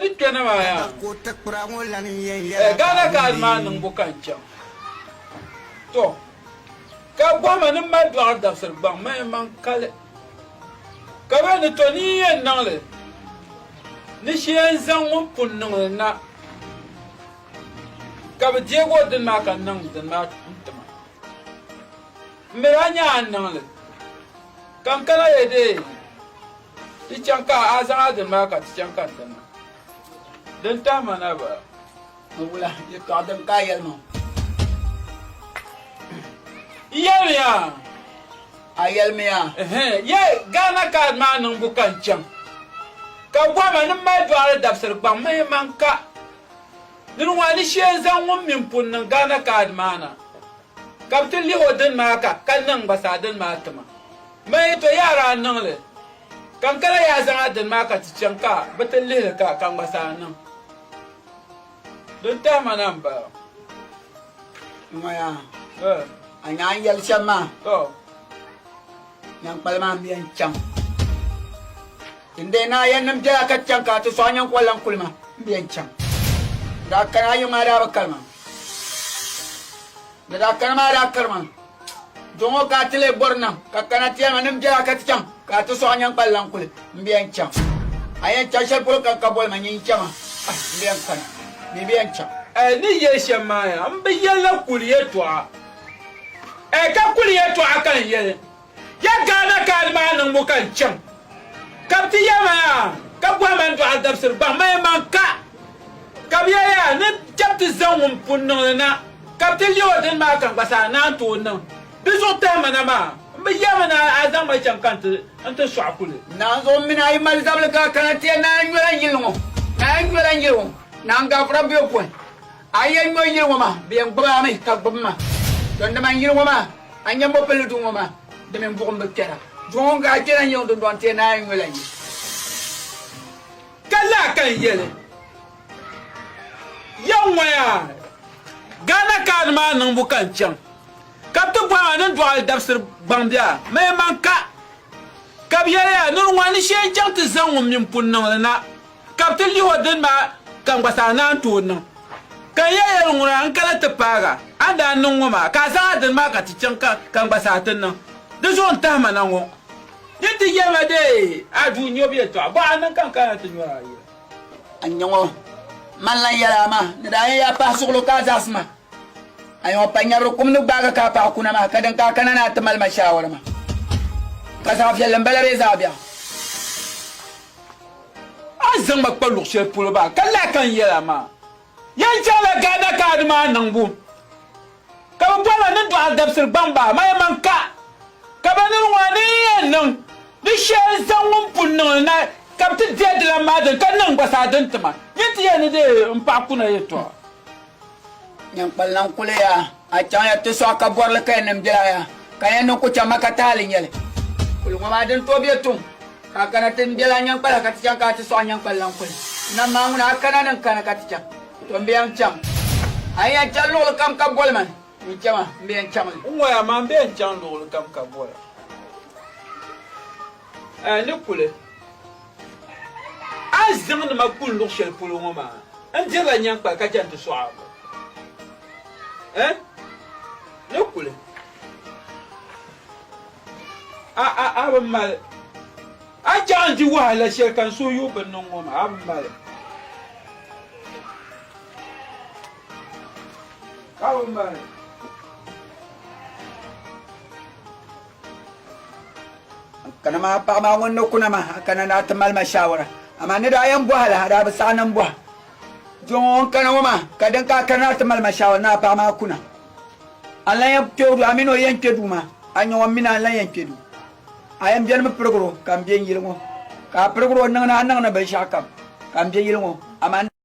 ni kena ma ya gana ka ma nan bukan can to ka goma ni ma dwar da sir bang mai man kale ka ba ni to ni yen nan le ni shen zan mun pun nan na ka ba jego din ma kan nan din ma tuma miranya nan le kan kala yede ti chanka azan din ma ka ti chanka din dan ta mana ba wala ye to adam kayal mo yelya ayal me ya ye gana ka ma nan bukan can ka gwama ni ma dware dabsir bang mai manka nin wani she zan won min punnan gana ka mana kaptin li hodin ma ka kan nan basa din ma tuma mai to yara nan le kan kala ya zan adin ma ka ci can ka batin li ka kan basa nan don ta mana ba maya anya yal chama yang palma bian cham inde na yan nam jala ka cham ka to soanyang kwalang kulma bian cham da kana yu mara bakalma da kana mara karma jongo ka tele borna ka kana tiya nam jala ka cham ka to soanyang kwalang kul bian cham ayan chashal pul ka kabol ma nyin chama bian kan ni bian cham ni ye shema ya ambe yalla kuliye to ka kuliye to akan ye ya gana ka ma nan bukan can kapti yama ka bwa man to adabsir ba mai man ka kabiya ya ne chapti zawum punno na kapti liodin ma kan basa na to nan bizo ta mana ma mbe yama na azam mai can kan anta shuakule na zo min ay mal zabla ka kana te na ngora yilmo na nga fra bio ko ayen mo yilmo ma bien bra mi ka bumma don da man yilmo ma anyam bo pelu du ma de men bo ko kera jonga kera nyon don don te na ngora yi kala kan yele yawa ya gana ka ma nan bukan can kaptu bwa nan dwal dabsir bambia me manka kabiya ya nun wani she jang ti zan wum min punnan na kaptu lihodin ma kan basa nan to nan kan yaya ngura an kala ta paga anda nun wuma ka za din ma ka ti can kan basa tin nan da zon ta mana ngo yiti yema de adu nyobi to ba nan kan kana tin wa yi anyo man la yala ma da ya pa suglo ka zasma ayo panyaro kum nu baga ka pa kuna ma kadan ka kana na tamal mashawar ma ka sa fi lambala re zabia azang ma kpalu she pulo ba kala kan yela ma yan chala gada ka ma nan bu ka ba nan do adabsir bamba ma man ka ka ba nan wani nan ni she zawun punno na kapti de la madan kan nan basa dan tama yiti yani de mpa kuna yeto yang palang kule ya acha ya to so ka bor la kay nem jela ya kay no ko chama ka tali nyele kul ma den to be tum ka kana ten jela nyang pala ka tiang ka to so nyang palang kul na manguna kana nan kana ka tiang to mbiang cham aya jallo kam ka bol man ni chama mbiang cham ya ma mbiang cham lo kam ka bol ni kule azang na makul lo shel pulo ma an jela nyang pa ka jan to so ne kule abin mal a jan ji wahala shirkan so yi bin nan goma abin mal kana ma pa ma wonno kuna ma kana na tamal mashawara amma ne da yan buhala da ba sanan buha jon kana wama kadan ka kana tamal mashawara na pa ma kuna Allah ya tedu amino yanke duma anyo mina Allah yanke du ayam jan me progro kam bien yilmo ka progro nang na bai shakam kam bien yilmo aman